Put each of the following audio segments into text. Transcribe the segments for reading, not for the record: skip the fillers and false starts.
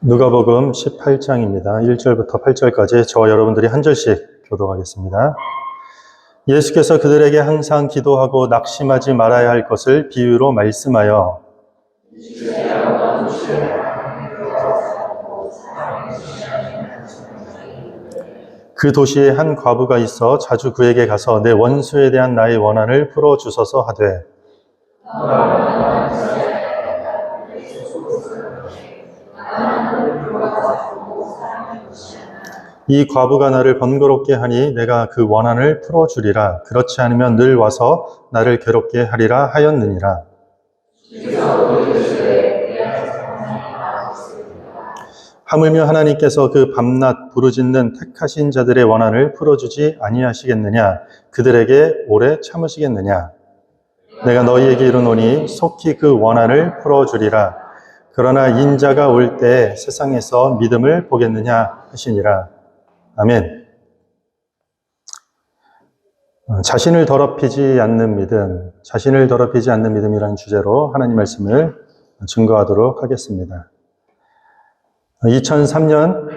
누가복음 18장입니다. 1절부터 8절까지 저와 여러분들이 한 절씩 교독하겠습니다. 예수께서 그들에게 항상 기도하고 낙심하지 말아야 할 것을 비유로 말씀하여 그 도시에 한 과부가 있어 자주 그에게 가서 내 원수에 대한 나의 원한을 풀어주소서 하되 이 과부가 나를 번거롭게 하니 내가 그 원한을 풀어주리라. 그렇지 않으면 늘 와서 나를 괴롭게 하리라 하였느니라. 하물며 하나님께서 그 밤낮 부르짖는 택하신 자들의 원한을 풀어주지 아니하시겠느냐? 그들에게 오래 참으시겠느냐? 내가 너희에게 이르노니 속히 그 원한을 풀어주리라. 그러나 인자가 올 때 세상에서 믿음을 보겠느냐 하시니라. 아멘. 자신을 더럽히지 않는 믿음, 자신을 더럽히지 않는 믿음이라는 주제로 하나님 말씀을 증거하도록 하겠습니다. 2003년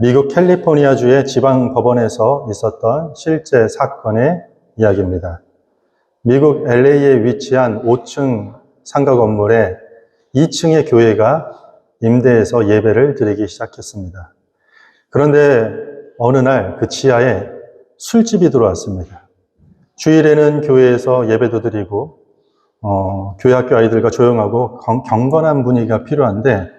미국 캘리포니아주의 지방 법원에서 있었던 실제 사건의 이야기입니다. 미국 LA에 위치한 5층 상가 건물에 2층의 교회가 임대해서 예배를 드리기 시작했습니다. 그런데 어느 날 그 지하에 술집이 들어왔습니다. 주일에는 교회에서 예배도 드리고 교회 학교 아이들과 조용하고 경건한 분위기가 필요한데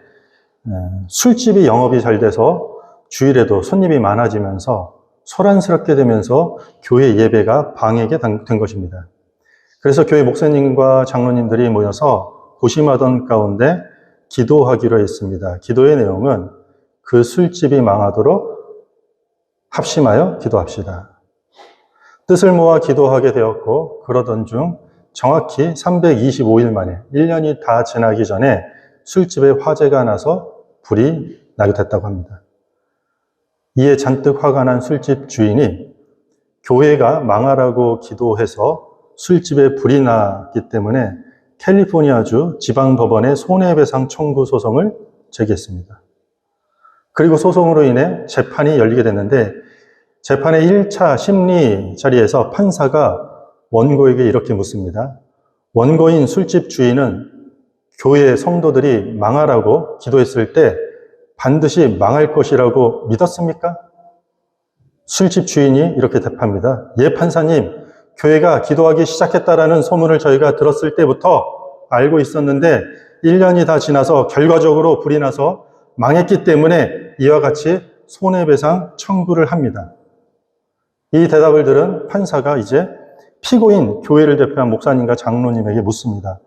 술집이 영업이 잘 돼서 주일에도 손님이 많아지면서 소란스럽게 되면서 교회 예배가 방해가 된 것입니다. 그래서 교회 목사님과 장로님들이 모여서 고심하던 가운데 기도하기로 했습니다. 기도의 내용은 그 술집이 망하도록 합심하여 기도합시다. 뜻을 모아 기도하게 되었고 그러던 중 정확히 325일 만에 1년이 다 지나기 전에 술집에 화재가 나서 불이 나게 됐다고 합니다. 이에 잔뜩 화가 난 술집 주인이 교회가 망하라고 기도해서 술집에 불이 났기 때문에 캘리포니아주 지방법원에 손해배상 청구 소송을 제기했습니다. 그리고 소송으로 인해 재판이 열리게 됐는데 재판의 1차 심리 자리에서 판사가 원고에게 이렇게 묻습니다. 원고인 술집 주인은 교회 성도들이 망하라고 기도했을 때 반드시 망할 것이라고 믿었습니까? 술집 주인이 이렇게 답합니다. 예, 판사님, 교회가 기도하기 시작했다라는 소문을 저희가 들었을 때부터 알고 있었는데 1년이 다 지나서 결과적으로 불이 나서 망했기 때문에 이와 같이 손해배상 청구를 합니다. 이 대답을 들은 판사가 이제 피고인 교회를 대표한 목사님과 장로님에게 묻습니다.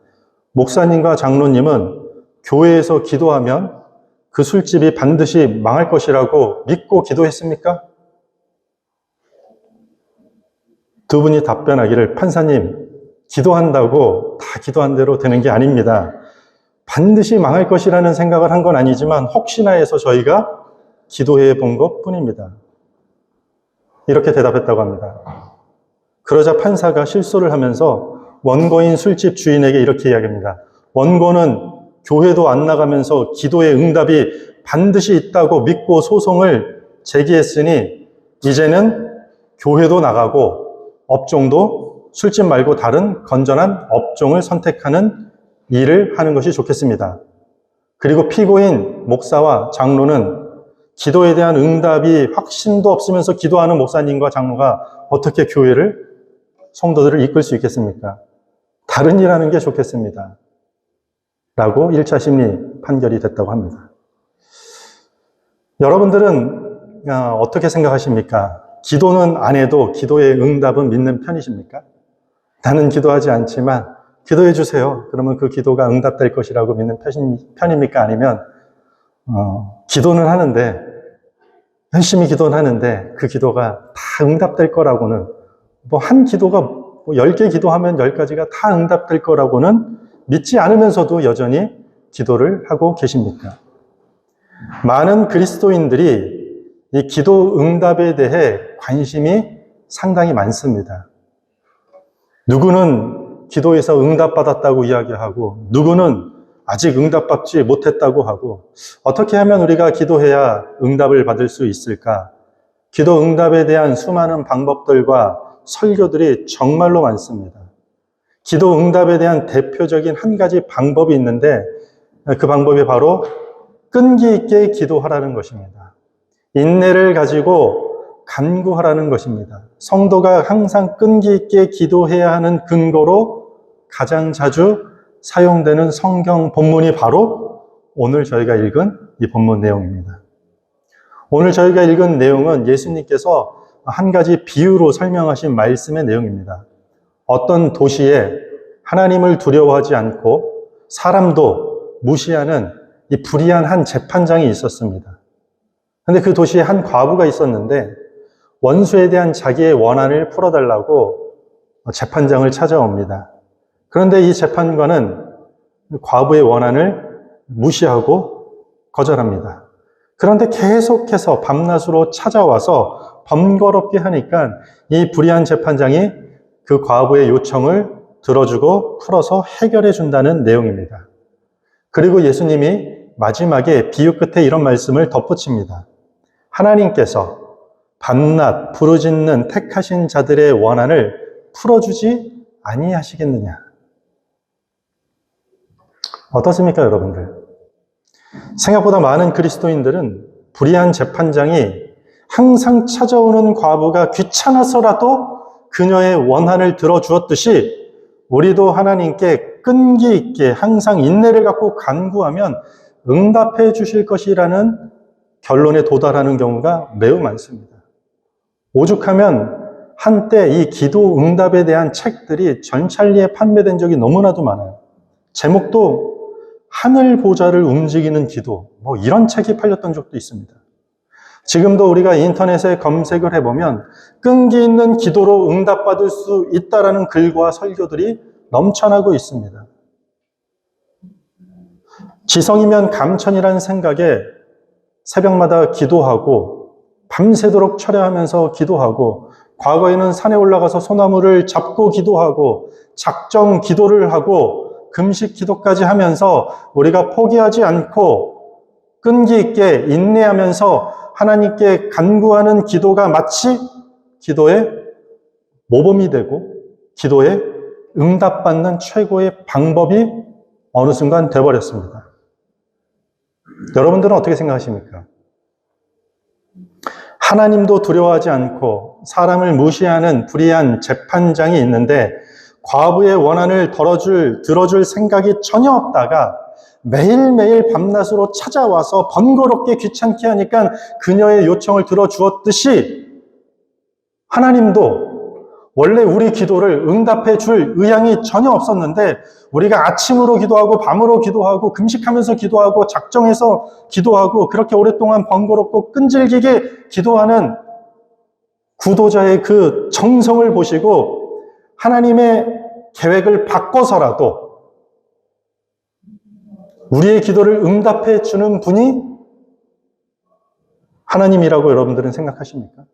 목사님과 장로님은 교회에서 기도하면 그 술집이 반드시 망할 것이라고 믿고 기도했습니까? 두 분이 답변하기를 판사님, 기도한다고 다 기도한 대로 되는 게 아닙니다. 반드시 망할 것이라는 생각을 한 건 아니지만 혹시나 해서 저희가 기도해 본 것 뿐입니다. 이렇게 대답했다고 합니다. 그러자 판사가 실소를 하면서 원고인 술집 주인에게 이렇게 이야기합니다. 원고는 교회도 안 나가면서 기도의 응답이 반드시 있다고 믿고 소송을 제기했으니 이제는 교회도 나가고 업종도 술집 말고 다른 건전한 업종을 선택하는 일을 하는 것이 좋겠습니다. 그리고 피고인 목사와 장로는 기도에 대한 응답이 확신도 없으면서 기도하는 목사님과 장로가 어떻게 교회를, 성도들을 이끌 수 있겠습니까? 다른 일 하는 게 좋겠습니다. 라고 1차 심리 판결이 됐다고 합니다. 여러분들은 어떻게 생각하십니까? 기도는 안 해도 기도의 응답은 믿는 편이십니까? 나는 기도하지 않지만 기도해 주세요. 그러면 그 기도가 응답될 것이라고 믿는 편입니까? 아니면 기도는 하는데, 열심히 기도는 하는데 그 기도가 다 응답될 거라고는, 한 기도가 10개 기도하면 10가지가 다 응답될 거라고는 믿지 않으면서도 여전히 기도를 하고 계십니까? 많은 그리스도인들이 이 기도 응답에 대해 관심이 상당히 많습니다. 누구는 기도에서 응답받았다고 이야기하고 누구는 아직 응답받지 못했다고 하고, 어떻게 하면 우리가 기도해야 응답을 받을 수 있을까? 기도 응답에 대한 수많은 방법들과 설교들이 정말로 많습니다. 기도 응답에 대한 대표적인 한 가지 방법이 있는데, 그 방법이 바로 끈기 있게 기도하라는 것입니다. 인내를 가지고 간구하라는 것입니다. 성도가 항상 끈기 있게 기도해야 하는 근거로 가장 자주 사용되는 성경 본문이 바로 오늘 저희가 읽은 이 본문 내용입니다. 오늘 저희가 읽은 내용은 예수님께서 한 가지 비유로 설명하신 말씀의 내용입니다. 어떤 도시에 하나님을 두려워하지 않고 사람도 무시하는 이 불의한 한 재판장이 있었습니다. 그런데 그 도시에 한 과부가 있었는데 원수에 대한 자기의 원한을 풀어달라고 재판장을 찾아옵니다. 그런데 이 재판관은 과부의 원한을 무시하고 거절합니다. 그런데 계속해서 밤낮으로 찾아와서 번거롭게 하니까 이 불의한 재판장이 그 과부의 요청을 들어주고 풀어서 해결해 준다는 내용입니다. 그리고 예수님이 마지막에 비유 끝에 이런 말씀을 덧붙입니다. 하나님께서 밤낮 부르짖는 택하신 자들의 원한을 풀어주지 아니하시겠느냐. 어떻습니까, 여러분들? 생각보다 많은 그리스도인들은 불의한 재판장이 항상 찾아오는 과부가 귀찮아서라도 그녀의 원한을 들어주었듯이 우리도 하나님께 끈기 있게 항상 인내를 갖고 간구하면 응답해 주실 것이라는 결론에 도달하는 경우가 매우 많습니다. 오죽하면 한때 이 기도 응답에 대한 책들이 전찰리에 판매된 적이 너무나도 많아요. 제목도 하늘 보좌를 움직이는 기도, 이런 책이 팔렸던 적도 있습니다. 지금도 우리가 인터넷에 검색을 해보면 끈기 있는 기도로 응답받을 수 있다라는 글과 설교들이 넘쳐나고 있습니다. 지성이면 감천이라는 생각에 새벽마다 기도하고 밤새도록 철야하면서 기도하고 과거에는 산에 올라가서 소나무를 잡고 기도하고 작정 기도를 하고 금식 기도까지 하면서 우리가 포기하지 않고 끈기 있게 인내하면서 하나님께 간구하는 기도가 마치 기도의 모범이 되고 기도에 응답받는 최고의 방법이 어느 순간 되어버렸습니다. 여러분들은 어떻게 생각하십니까? 하나님도 두려워하지 않고 사람을 무시하는 불의한 재판장이 있는데 과부의 원한을 들어줄 생각이 전혀 없다가 매일매일 밤낮으로 찾아와서 번거롭게 귀찮게 하니까 그녀의 요청을 들어주었듯이 하나님도 원래 우리 기도를 응답해 줄 의향이 전혀 없었는데 우리가 아침으로 기도하고 밤으로 기도하고 금식하면서 기도하고 작정해서 기도하고 그렇게 오랫동안 번거롭고 끈질기게 기도하는 구도자의 그 정성을 보시고 하나님의 계획을 바꿔서라도 우리의 기도를 응답해 주는 분이 하나님이라고 여러분들은 생각하십니까?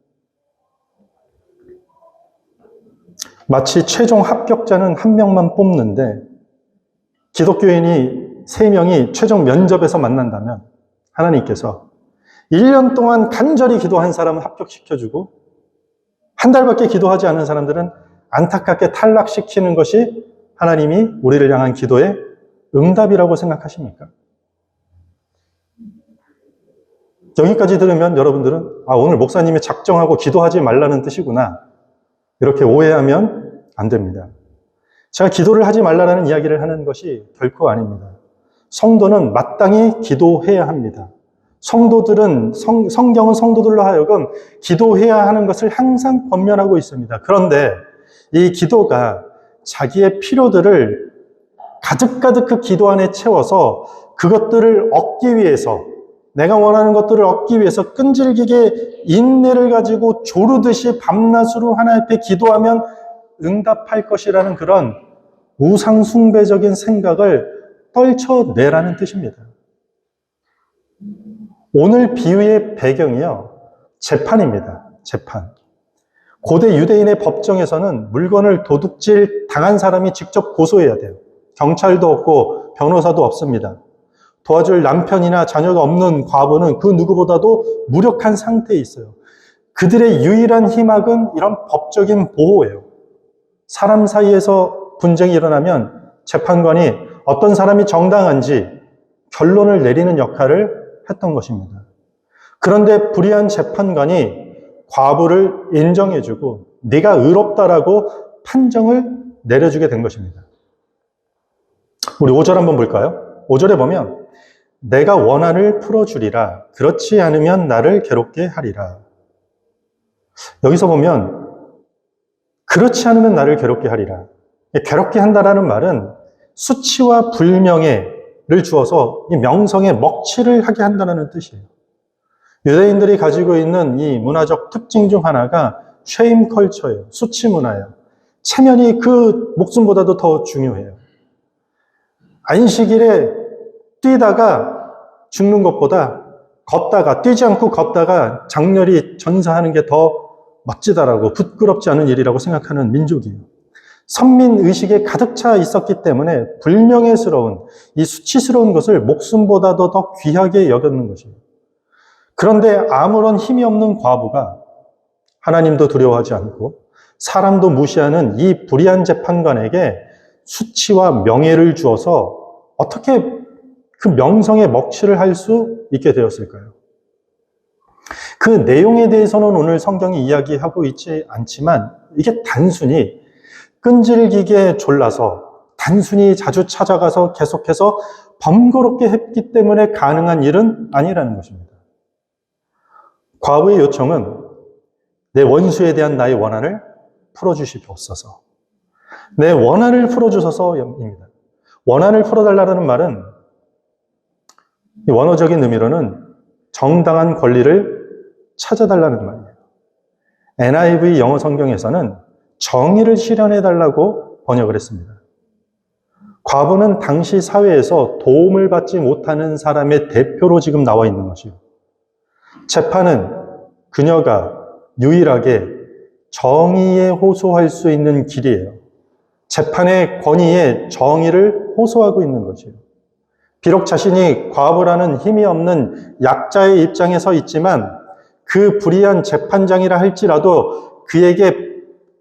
마치 최종 합격자는 한 명만 뽑는데 기독교인이 3명이 최종 면접에서 만난다면 하나님께서 1년 동안 간절히 기도한 사람은 합격시켜주고 한 달밖에 기도하지 않은 사람들은 안타깝게 탈락시키는 것이 하나님이 우리를 향한 기도의 응답이라고 생각하십니까? 여기까지 들으면 여러분들은 오늘 목사님이 작정하고 기도하지 말라는 뜻이구나 이렇게 오해하면 안 됩니다. 제가 기도를 하지 말라는 이야기를 하는 것이 결코 아닙니다. 성도는 마땅히 기도해야 합니다. 성경은 성도들로 하여금 기도해야 하는 것을 항상 권면하고 있습니다. 그런데 이 기도가 자기의 필요들을 가득가득 그 기도 안에 채워서 그것들을 얻기 위해서 내가 원하는 것들을 얻기 위해서 끈질기게 인내를 가지고 조르듯이 밤낮으로 하나님 앞에 기도하면 응답할 것이라는 그런 우상숭배적인 생각을 떨쳐내라는 뜻입니다. 오늘 비유의 배경이요, 재판입니다. 재판. 고대 유대인의 법정에서는 물건을 도둑질 당한 사람이 직접 고소해야 돼요. 경찰도 없고 변호사도 없습니다. 도와줄 남편이나 자녀가 없는 과부는 그 누구보다도 무력한 상태에 있어요. 그들의 유일한 희망은 이런 법적인 보호예요. 사람 사이에서 분쟁이 일어나면 재판관이 어떤 사람이 정당한지 결론을 내리는 역할을 했던 것입니다. 그런데 불의한 재판관이 과부를 인정해주고 네가 의롭다라고 판정을 내려주게 된 것입니다. 우리 5절 한번 볼까요? 5절에 보면 내가 원한을 풀어주리라. 그렇지 않으면 나를 괴롭게 하리라. 여기서 보면 그렇지 않으면 나를 괴롭게 하리라. 괴롭게 한다라는 말은 수치와 불명예를 주어서 이 명성에 먹칠을 하게 한다는 뜻이에요. 유대인들이 가지고 있는 이 문화적 특징 중 하나가 쉐임 컬처예요. 수치 문화예요. 체면이 그 목숨보다도 더 중요해요. 안식일에 뛰다가 죽는 것보다 뛰지 않고 걷다가 장렬히 전사하는 게 더 멋지다라고, 부끄럽지 않은 일이라고 생각하는 민족이에요. 선민의식에 가득 차 있었기 때문에 불명예스러운 이 수치스러운 것을 목숨보다도 더 귀하게 여겼는 것이에요. 그런데 아무런 힘이 없는 과부가 하나님도 두려워하지 않고 사람도 무시하는 이 불의한 재판관에게 수치와 명예를 주어서 어떻게 그 명성에 먹칠을 할 수 있게 되었을까요? 그 내용에 대해서는 오늘 성경이 이야기하고 있지 않지만 이게 단순히 끈질기게 졸라서 단순히 자주 찾아가서 계속해서 번거롭게 했기 때문에 가능한 일은 아니라는 것입니다. 과부의 요청은 내 원수에 대한 나의 원한을 풀어주시옵소서. 내 원한을 풀어주소서입니다. 원한을 풀어달라는 말은 원어적인 의미로는 정당한 권리를 찾아달라는 말이에요. NIV 영어 성경에서는 정의를 실현해달라고 번역을 했습니다. 과부는 당시 사회에서 도움을 받지 못하는 사람의 대표로 지금 나와 있는 것이에요. 재판은 그녀가 유일하게 정의에 호소할 수 있는 길이에요. 재판의 권위에 정의를 호소하고 있는 것이에요. 비록 자신이 과부라는 힘이 없는 약자의 입장에 서 있지만 그 불의한 재판장이라 할지라도 그에게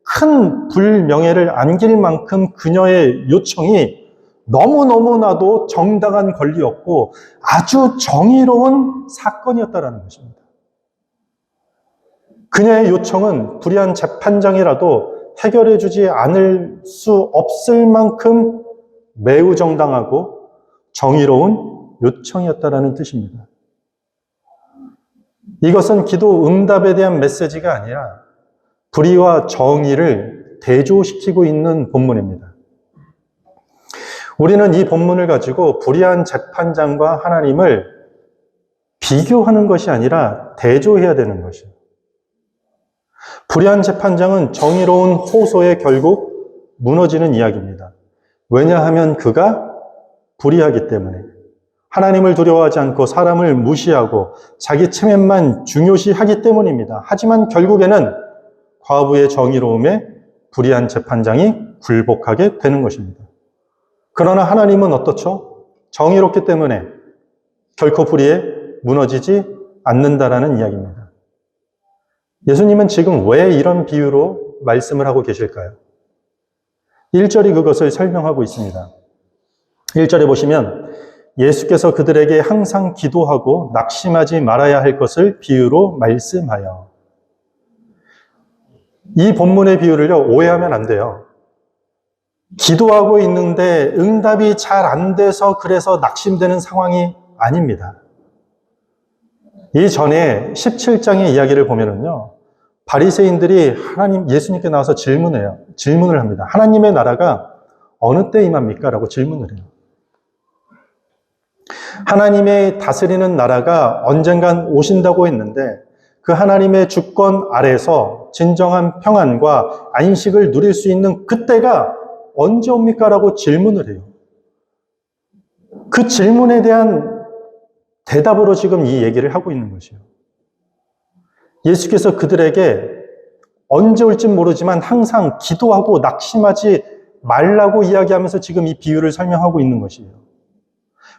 큰 불명예를 안길 만큼 그녀의 요청이 너무너무나도 정당한 권리였고 아주 정의로운 사건이었다는 것입니다. 그녀의 요청은 불의한 재판장이라도 해결해주지 않을 수 없을 만큼 매우 정당하고 정의로운 요청이었다는 뜻입니다. 이것은 기도 응답에 대한 메시지가 아니라 불의와 정의를 대조시키고 있는 본문입니다. 우리는 이 본문을 가지고 불의한 재판장과 하나님을 비교하는 것이 아니라 대조해야 되는 것이에요. 불의한 재판장은 정의로운 호소에 결국 무너지는 이야기입니다. 왜냐하면 그가 불의하기 때문에 하나님을 두려워하지 않고 사람을 무시하고 자기 체면만 중요시하기 때문입니다. 하지만 결국에는 과부의 정의로움에 불의한 재판장이 굴복하게 되는 것입니다. 그러나 하나님은 어떻죠? 정의롭기 때문에 결코 불의에 무너지지 않는다라는 이야기입니다. 예수님은 지금 왜 이런 비유로 말씀을 하고 계실까요? 1절이 그것을 설명하고 있습니다. 1절에 보시면 예수께서 그들에게 항상 기도하고 낙심하지 말아야 할 것을 비유로 말씀하여. 이 본문의 비유를요, 오해하면 안 돼요. 기도하고 있는데 응답이 잘 안 돼서 그래서 낙심되는 상황이 아닙니다. 이전에 17장의 이야기를 보면은요, 바리새인들이 예수님께 나와서 질문을 합니다. 하나님의 나라가 어느 때 임합니까? 라고 질문을 해요. 하나님의 다스리는 나라가 언젠간 오신다고 했는데 그 하나님의 주권 아래서 진정한 평안과 안식을 누릴 수 있는 그때가 언제 옵니까? 라고 질문을 해요. 그 질문에 대한 대답으로 지금 이 얘기를 하고 있는 것이에요. 예수께서 그들에게 언제 올지 모르지만 항상 기도하고 낙심하지 말라고 이야기하면서 지금 이 비유를 설명하고 있는 것이에요.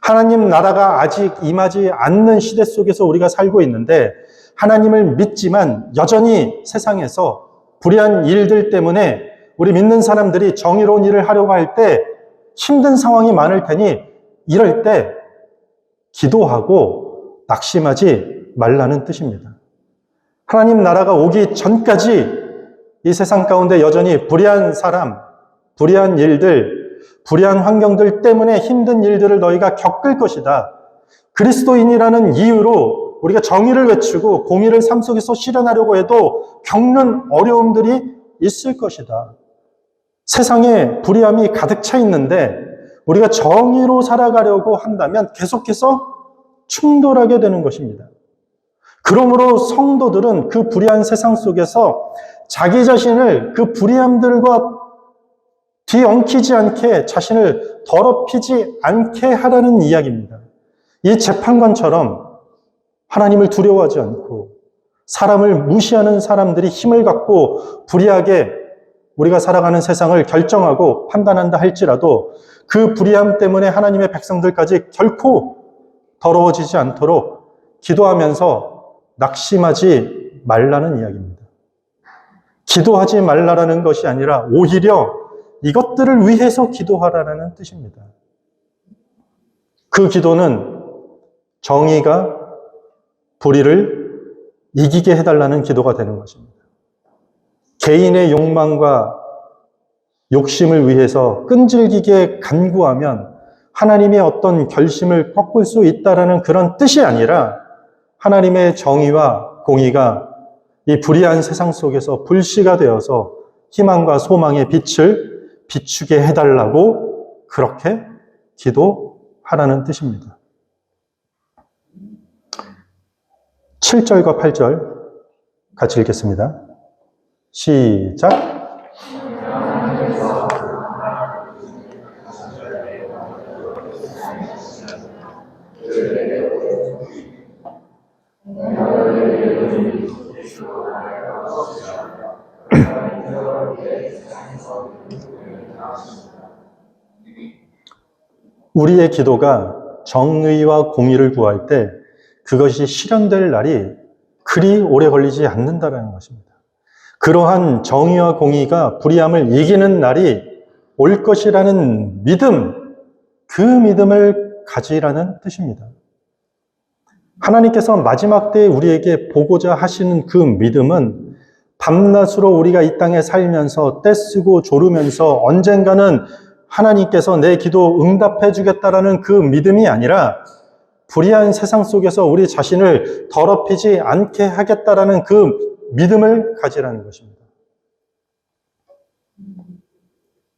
하나님 나라가 아직 임하지 않는 시대 속에서 우리가 살고 있는데 하나님을 믿지만 여전히 세상에서 불의한 일들 때문에 우리 믿는 사람들이 정의로운 일을 하려고 할 때 힘든 상황이 많을 테니 이럴 때 기도하고 낙심하지 말라는 뜻입니다. 하나님 나라가 오기 전까지 이 세상 가운데 여전히 불의한 사람, 불의한 일들, 불의한 환경들 때문에 힘든 일들을 너희가 겪을 것이다. 그리스도인이라는 이유로 우리가 정의를 외치고 공의를 삶 속에서 실현하려고 해도 겪는 어려움들이 있을 것이다. 세상에 불의함이 가득 차 있는데 우리가 정의로 살아가려고 한다면 계속해서 충돌하게 되는 것입니다. 그러므로 성도들은 그 불의한 세상 속에서 자기 자신을 그 불의함들과 뒤엉키지 않게 자신을 더럽히지 않게 하라는 이야기입니다. 이 재판관처럼 하나님을 두려워하지 않고 사람을 무시하는 사람들이 힘을 갖고 불의하게 우리가 살아가는 세상을 결정하고 판단한다 할지라도 그 불의함 때문에 하나님의 백성들까지 결코 더러워지지 않도록 기도하면서 낙심하지 말라는 이야기입니다. 기도하지 말라라는 것이 아니라 오히려 이것들을 위해서 기도하라는 뜻입니다. 그 기도는 정의가 불의를 이기게 해달라는 기도가 되는 것입니다. 개인의 욕망과 욕심을 위해서 끈질기게 간구하면 하나님의 어떤 결심을 꺾을 수 있다라는 그런 뜻이 아니라 하나님의 정의와 공의가 이 불의한 세상 속에서 불씨가 되어서 희망과 소망의 빛을 비추게 해달라고 그렇게 기도하라는 뜻입니다. 7절과 8절 같이 읽겠습니다. 시작. 우리의 기도가 정의와 공의를 구할 때 그것이 실현될 날이 그리 오래 걸리지 않는다는 것입니다. 그러한 정의와 공의가 불의함을 이기는 날이 올 것이라는 믿음, 그 믿음을 가지라는 뜻입니다. 하나님께서 마지막 때에 우리에게 보고자 하시는 그 믿음은 밤낮으로 우리가 이 땅에 살면서 떼쓰고 조르면서 언젠가는 하나님께서 내 기도 응답해 주겠다라는 그 믿음이 아니라 불의한 세상 속에서 우리 자신을 더럽히지 않게 하겠다라는 그 믿음을 가지라는 것입니다.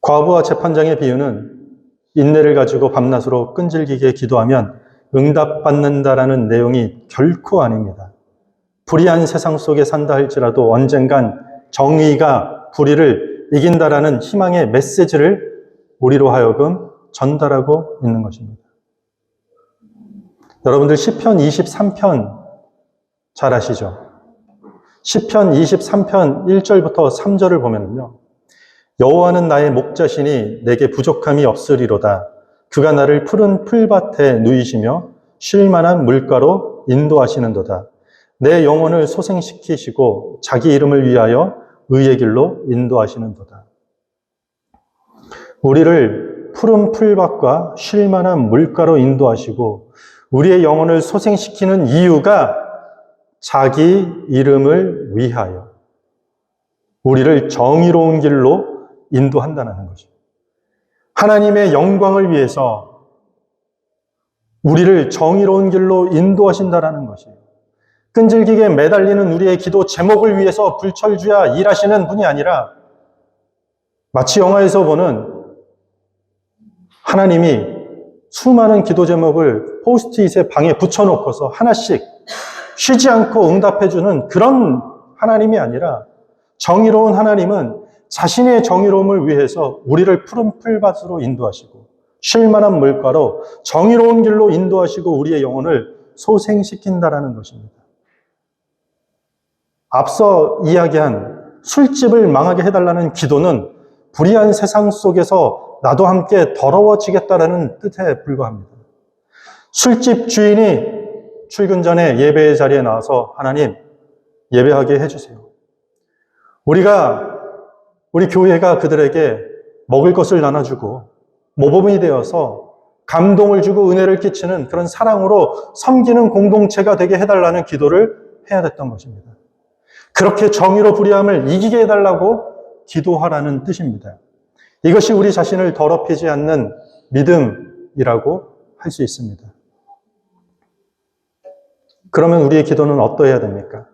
과부와 재판장의 비유는 인내를 가지고 밤낮으로 끈질기게 기도하면 응답받는다라는 내용이 결코 아닙니다. 불의한 세상 속에 산다 할지라도 언젠간 정의가 불의를 이긴다라는 희망의 메시지를 우리로 하여금 전달하고 있는 것입니다. 여러분들 시편 23편 잘 아시죠? 시편 23편 1절부터 3절을 보면요. 여호와는 나의 목자시니 내게 부족함이 없으리로다. 그가 나를 푸른 풀밭에 누이시며 쉴 만한 물가로 인도하시는도다. 내 영혼을 소생시키시고 자기 이름을 위하여 의의 길로 인도하시는도다. 우리를 푸른 풀밭과 쉴 만한 물가로 인도하시고 우리의 영혼을 소생시키는 이유가 자기 이름을 위하여 우리를 정의로운 길로 인도한다는 것이죠. 하나님의 영광을 위해서 우리를 정의로운 길로 인도하신다는 것이에요. 끈질기게 매달리는 우리의 기도 제목을 위해서 불철주야 일하시는 분이 아니라 마치 영화에서 보는 하나님이 수많은 기도 제목을 포스트잇에 방에 붙여놓고서 하나씩 쉬지 않고 응답해주는 그런 하나님이 아니라 정의로운 하나님은 자신의 정의로움을 위해서 우리를 푸른 풀밭으로 인도하시고 쉴 만한 물가로 정의로운 길로 인도하시고 우리의 영혼을 소생시킨다라는 것입니다. 앞서 이야기한 술집을 망하게 해달라는 기도는 불의한 세상 속에서 나도 함께 더러워지겠다라는 뜻에 불과합니다. 술집 주인이 출근 전에 예배의 자리에 나와서 하나님 예배하게 해주세요. 우리 교회가 그들에게 먹을 것을 나눠주고 모범이 되어서 감동을 주고 은혜를 끼치는 그런 사랑으로 섬기는 공동체가 되게 해달라는 기도를 해야 됐던 것입니다. 그렇게 정의로 불의함을 이기게 해달라고 기도하라는 뜻입니다. 이것이 우리 자신을 더럽히지 않는 믿음이라고 할 수 있습니다. 그러면 우리의 기도는 어떠해야 됩니까?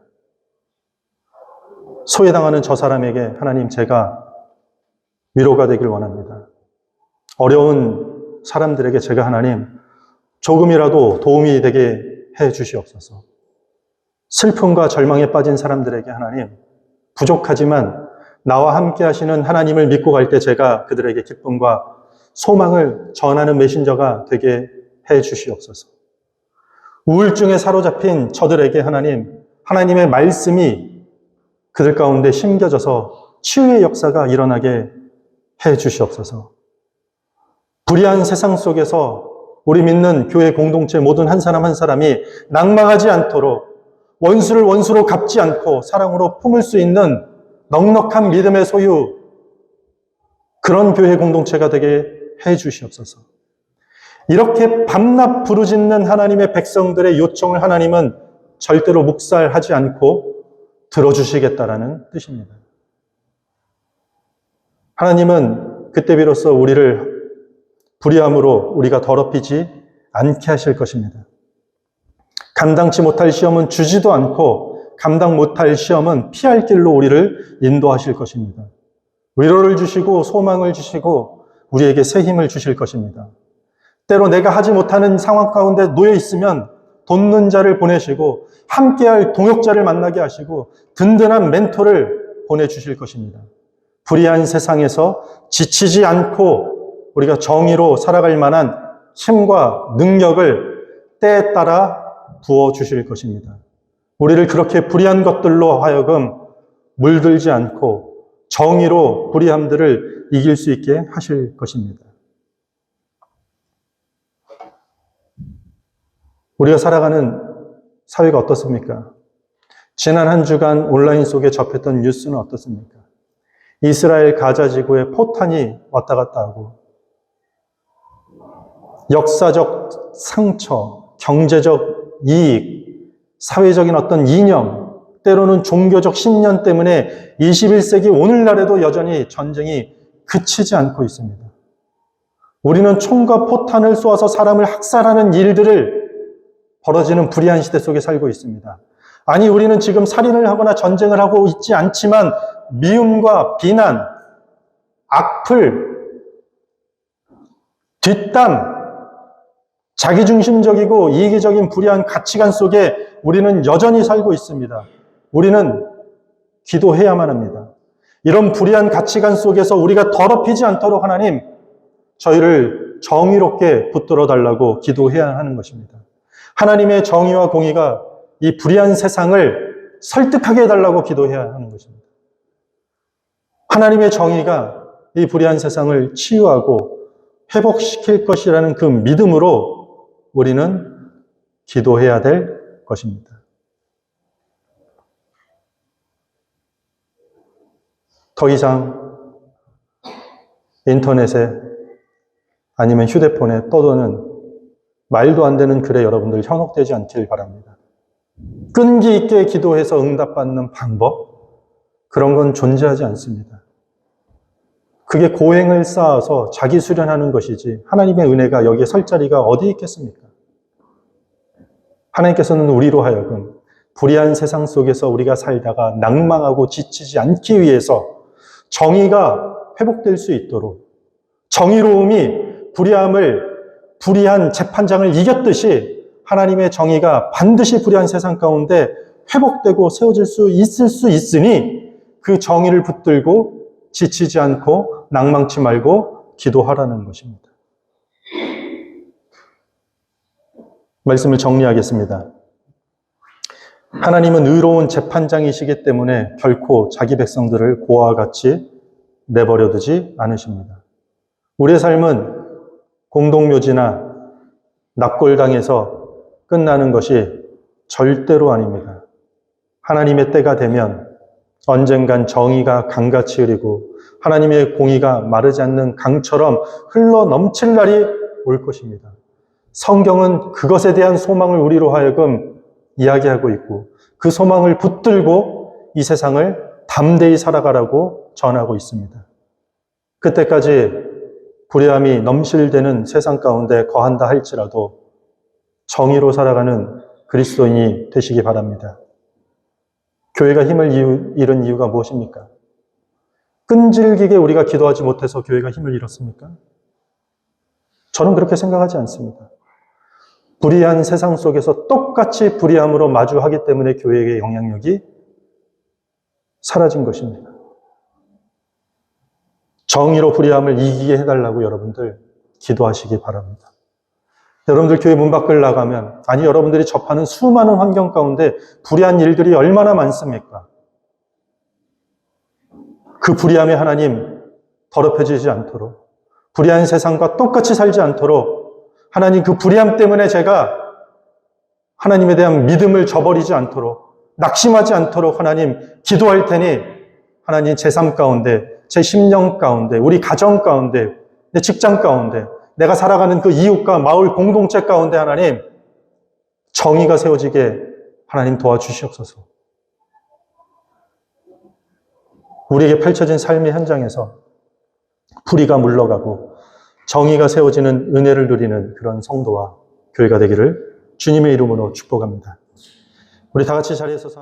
소외당하는 저 사람에게 하나님 제가 위로가 되길 원합니다. 어려운 사람들에게 제가 하나님 조금이라도 도움이 되게 해 주시옵소서. 슬픔과 절망에 빠진 사람들에게 하나님 부족하지만 나와 함께 하시는 하나님을 믿고 갈 때 제가 그들에게 기쁨과 소망을 전하는 메신저가 되게 해 주시옵소서. 우울증에 사로잡힌 저들에게 하나님의 말씀이 그들 가운데 심겨져서 치유의 역사가 일어나게 해 주시옵소서. 불의한 세상 속에서 우리 믿는 교회 공동체 모든 한 사람 한 사람이 낭망하지 않도록 원수를 원수로 갚지 않고 사랑으로 품을 수 있는 넉넉한 믿음의 소유, 그런 교회 공동체가 되게 해 주시옵소서. 이렇게 밤낮 부르짖는 하나님의 백성들의 요청을 하나님은 절대로 묵살하지 않고 들어주시겠다라는 뜻입니다. 하나님은 그때 비로소 우리를 불의함으로 우리가 더럽히지 않게 하실 것입니다. 감당치 못할 시험은 주지도 않고 감당 못할 시험은 피할 길로 우리를 인도하실 것입니다. 위로를 주시고 소망을 주시고 우리에게 새 힘을 주실 것입니다. 때로 내가 하지 못하는 상황 가운데 놓여 있으면 돕는 자를 보내시고 함께할 동역자를 만나게 하시고 든든한 멘토를 보내주실 것입니다. 불의한 세상에서 지치지 않고 우리가 정의로 살아갈 만한 힘과 능력을 때에 따라 부어주실 것입니다. 우리를 그렇게 불의한 것들로 하여금 물들지 않고 정의로 불의함들을 이길 수 있게 하실 것입니다. 우리가 살아가는 사회가 어떻습니까? 지난 한 주간 온라인 속에 접했던 뉴스는 어떻습니까? 이스라엘 가자 지구에 포탄이 왔다 갔다 하고 역사적 상처, 경제적 이익, 사회적인 어떤 이념, 때로는 종교적 신념 때문에 21세기 오늘날에도 여전히 전쟁이 그치지 않고 있습니다. 우리는 총과 포탄을 쏘아서 사람을 학살하는 일들을 벌어지는 불의한 시대 속에 살고 있습니다. 아니, 우리는 지금 살인을 하거나 전쟁을 하고 있지 않지만 미움과 비난, 악플, 뒷담, 자기중심적이고 이기적인 불의한 가치관 속에 우리는 여전히 살고 있습니다. 우리는 기도해야만 합니다. 이런 불의한 가치관 속에서 우리가 더럽히지 않도록 하나님, 저희를 정의롭게 붙들어 달라고 기도해야 하는 것입니다. 하나님의 정의와 공의가 이 불의한 세상을 설득하게 해달라고 기도해야 하는 것입니다. 하나님의 정의가 이 불의한 세상을 치유하고 회복시킬 것이라는 그 믿음으로 우리는 기도해야 될 것입니다. 더 이상 인터넷에 아니면 휴대폰에 떠도는 말도 안 되는 글에 여러분들 현혹되지 않길 바랍니다. 끈기 있게 기도해서 응답받는 방법, 그런 건 존재하지 않습니다. 그게 고행을 쌓아서 자기 수련하는 것이지 하나님의 은혜가 여기에 설 자리가 어디 있겠습니까? 하나님께서는 우리로 하여금 불의한 세상 속에서 우리가 살다가 낭망하고 지치지 않기 위해서 정의가 회복될 수 있도록, 정의로움이 불의한 재판장을 이겼듯이 하나님의 정의가 반드시 불의한 세상 가운데 회복되고 세워질 수 있을 수 있으니 그 정의를 붙들고 지치지 않고 낭망치 말고 기도하라는 것입니다. 말씀을 정리하겠습니다. 하나님은 의로운 재판장이시기 때문에 결코 자기 백성들을 고아와 같이 내버려 두지 않으십니다. 우리의 삶은 공동묘지나 납골당해서 끝나는 것이 절대로 아닙니다. 하나님의 때가 되면 언젠간 정의가 강같이 흐르고 하나님의 공의가 마르지 않는 강처럼 흘러 넘칠 날이 올 것입니다. 성경은 그것에 대한 소망을 우리로 하여금 이야기하고 있고 그 소망을 붙들고 이 세상을 담대히 살아가라고 전하고 있습니다. 그때까지 불의함이 넘실대는 세상 가운데 거한다 할지라도 정의로 살아가는 그리스도인이 되시기 바랍니다. 교회가 힘을 잃은 이유가 무엇입니까? 끈질기게 우리가 기도하지 못해서 교회가 힘을 잃었습니까? 저는 그렇게 생각하지 않습니다. 불의한 세상 속에서 똑같이 불의함으로 마주하기 때문에 교회의 영향력이 사라진 것입니다. 정의로 불의함을 이기게 해달라고 여러분들 기도하시기 바랍니다. 여러분들 교회 문 밖을 나가면, 아니 여러분들이 접하는 수많은 환경 가운데 불의한 일들이 얼마나 많습니까? 그 불의함의 하나님 더럽혀지지 않도록, 불의한 세상과 똑같이 살지 않도록 하나님 그 불의함 때문에 제가 하나님에 대한 믿음을 저버리지 않도록, 낙심하지 않도록 하나님 기도할 테니 하나님 제 삶 가운데, 제 심령 가운데, 우리 가정 가운데, 내 직장 가운데, 내가 살아가는 그 이웃과 마을 공동체 가운데 하나님 정의가 세워지게 하나님 도와주시옵소서. 우리에게 펼쳐진 삶의 현장에서 불의가 물러가고 정의가 세워지는 은혜를 누리는 그런 성도와 교회가 되기를 주님의 이름으로 축복합니다. 우리 다 같이 자리에 서서